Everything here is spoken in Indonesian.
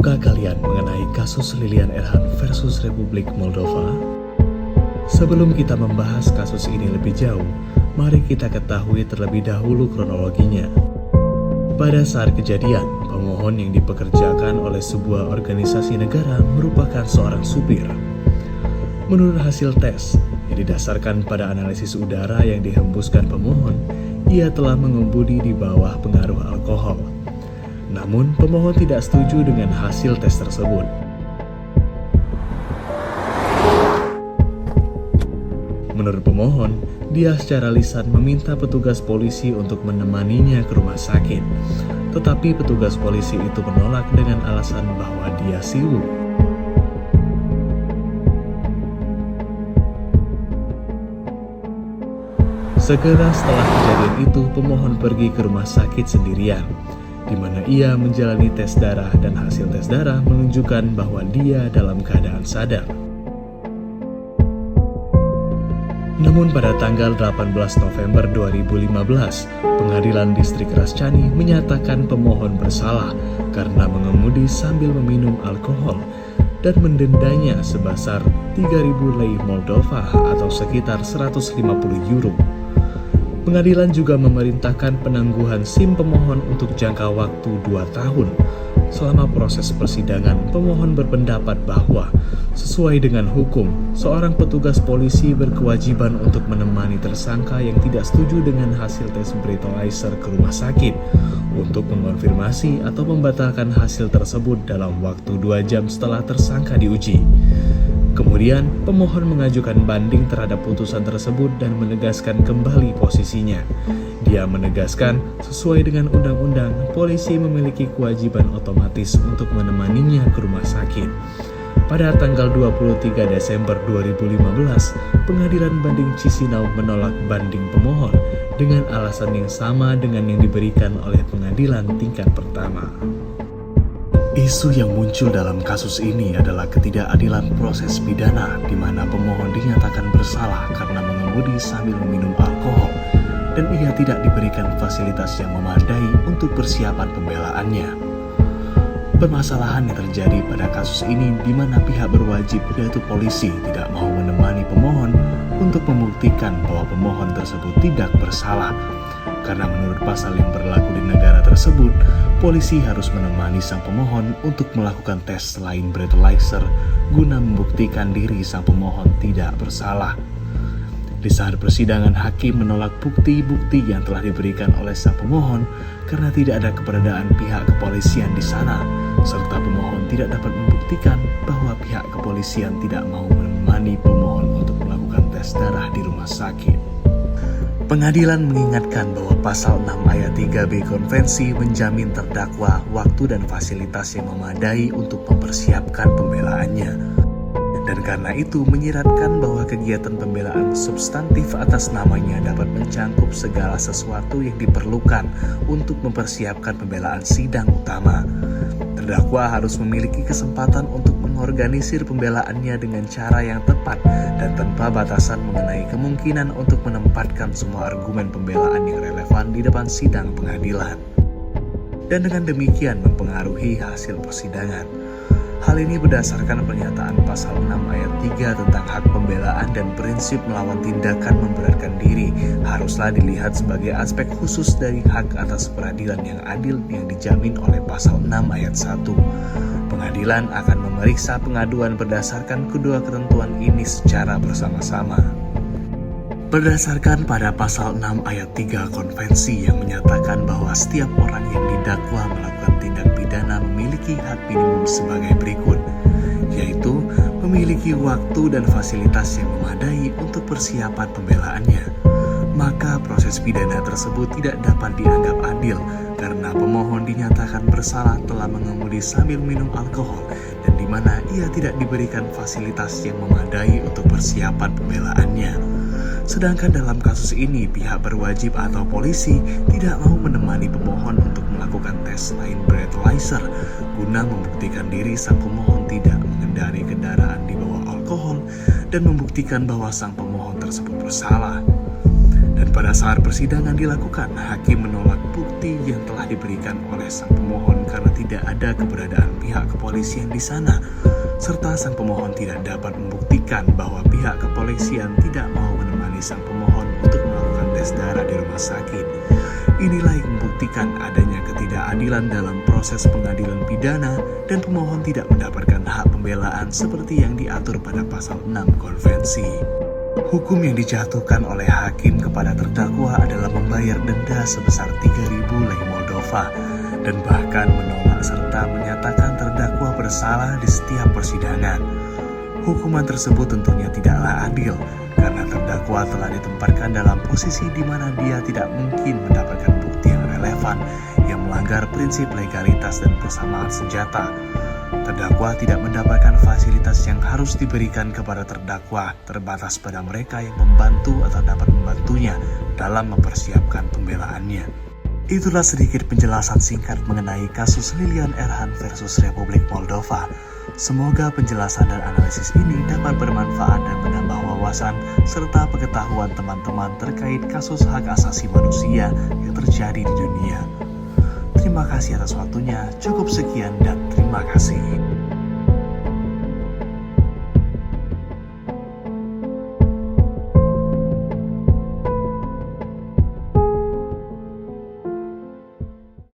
Tahukah kalian mengenai kasus Lilian Erhan versus Republik Moldova? Sebelum kita membahas kasus ini lebih jauh, mari kita ketahui terlebih dahulu kronologinya. Pada saat kejadian, pemohon yang dipekerjakan oleh sebuah organisasi negara merupakan seorang supir. Menurut hasil tes yang didasarkan pada analisis udara yang dihembuskan pemohon, ia telah mengemudi di bawah pengaruh alkohol. Namun, pemohon tidak setuju dengan hasil tes tersebut. Menurut pemohon, dia secara lisan meminta petugas polisi untuk menemaninya ke rumah sakit. Tetapi petugas polisi itu menolak dengan alasan bahwa dia sibuk. Segera setelah kejadian itu, pemohon pergi ke rumah sakit sendirian, di mana ia menjalani tes darah dan hasil tes darah menunjukkan bahwa dia dalam keadaan sadar. Namun pada tanggal 18 November 2015, Pengadilan Distrik Rascani menyatakan pemohon bersalah karena mengemudi sambil meminum alkohol dan mendendanya sebesar 3.000 lei Moldova atau sekitar 150 euro. Pengadilan juga memerintahkan penangguhan SIM pemohon untuk jangka waktu 2 tahun. Selama proses persidangan, pemohon berpendapat bahwa sesuai dengan hukum, seorang petugas polisi berkewajiban untuk menemani tersangka yang tidak setuju dengan hasil tes breathalyzer ke rumah sakit untuk mengonfirmasi atau membatalkan hasil tersebut dalam waktu 2 jam setelah tersangka diuji. Kemudian, pemohon mengajukan banding terhadap putusan tersebut dan menegaskan kembali posisinya. Dia menegaskan, sesuai dengan undang-undang, polisi memiliki kewajiban otomatis untuk menemaninya ke rumah sakit. Pada tanggal 23 Desember 2015, Pengadilan Banding Chisinau menolak banding pemohon dengan alasan yang sama dengan yang diberikan oleh pengadilan tingkat pertama. Isu yang muncul dalam kasus ini adalah ketidakadilan proses pidana di mana pemohon dinyatakan bersalah karena mengemudi sambil meminum alkohol dan ia tidak diberikan fasilitas yang memadai untuk persiapan pembelaannya. Permasalahan yang terjadi pada kasus ini di mana pihak berwajib yaitu polisi tidak mau menemani pemohon untuk membuktikan bahwa pemohon tersebut tidak bersalah. Karena menurut pasal yang berlaku di negara tersebut, polisi harus menemani sang pemohon untuk melakukan tes selain breathalyzer guna membuktikan diri sang pemohon tidak bersalah. Di saat persidangan, hakim menolak bukti-bukti yang telah diberikan oleh sang pemohon karena tidak ada keberadaan pihak kepolisian di sana, serta pemohon tidak dapat membuktikan bahwa pihak kepolisian tidak mau menemani pemohon untuk melakukan tes darah di rumah sakit. Pengadilan mengingatkan bahwa pasal 6 ayat 3b konvensi menjamin terdakwa waktu dan fasilitas yang memadai untuk mempersiapkan pembelaannya. Dan karena itu menyiratkan bahwa kegiatan pembelaan substantif atas namanya dapat mencangkup segala sesuatu yang diperlukan untuk mempersiapkan pembelaan sidang utama. Terdakwa harus memiliki kesempatan untuk mengorganisir pembelaannya dengan cara yang tepat dan tanpa batasan mengenai kemungkinan untuk menempatkan semua argumen pembelaan yang relevan di depan sidang pengadilan. Dan dengan demikian mempengaruhi hasil persidangan. Hal ini berdasarkan pernyataan pasal 6 ayat 3 tentang hak pembelaan dan prinsip melawan tindakan memberatkan diri haruslah dilihat sebagai aspek khusus dari hak atas peradilan yang adil yang dijamin oleh pasal 6 ayat 1. Pengadilan akan memeriksa pengaduan berdasarkan kedua ketentuan ini secara bersama-sama. Berdasarkan pada pasal 6 ayat 3 konvensi yang menyatakan bahwa setiap orang yang didakwa melakukan tindak pidana memiliki hak minimum sebagai berikut, yaitu memiliki waktu dan fasilitas yang memadai untuk persiapan pembelaannya. Maka proses pidana tersebut tidak dapat dianggap adil karena pemohon dinyatakan bersalah telah mengemudi sambil minum alkohol dan di mana ia tidak diberikan fasilitas yang memadai untuk persiapan pembelaannya. Sedangkan dalam kasus ini pihak berwajib atau polisi tidak mau menemani pemohon untuk melakukan tes selain breathalyzer guna membuktikan diri sang pemohon tidak mengendarai kendaraan di bawah alkohol dan membuktikan bahwa sang pemohon tersebut bersalah. Dan pada saat persidangan dilakukan, hakim menolak bukti bukti yang telah diberikan oleh sang pemohon karena tidak ada keberadaan pihak kepolisian di sana, serta sang pemohon tidak dapat membuktikan bahwa pihak kepolisian tidak mau menemani sang pemohon untuk melakukan tes darah di rumah sakit. Inilah yang membuktikan adanya ketidakadilan dalam proses pengadilan pidana dan pemohon tidak mendapatkan hak pembelaan seperti yang diatur pada pasal 6 konvensi. Hukum yang dijatuhkan oleh hakim kepada terdakwa adalah membayar denda sebesar 3.000 lei Moldova dan bahkan menolak serta menyatakan terdakwa bersalah di setiap persidangan. Hukuman tersebut tentunya tidaklah adil karena terdakwa telah ditempatkan dalam posisi di mana dia tidak mungkin mendapatkan bukti yang relevan yang melanggar prinsip legalitas dan persamaan senjata. Terdakwa tidak mendapatkan fasilitas yang harus diberikan kepada terdakwa, terbatas pada mereka yang membantu atau dapat membantunya dalam mempersiapkan pembelaannya. Itulah sedikit penjelasan singkat mengenai kasus Lilian Erhan versus Republik Moldova. Semoga penjelasan dan analisis ini dapat bermanfaat dan menambah wawasan serta pengetahuan teman-teman terkait kasus hak asasi manusia yang terjadi di dunia. Terima kasih atas waktunya, cukup sekian dan terima kasih.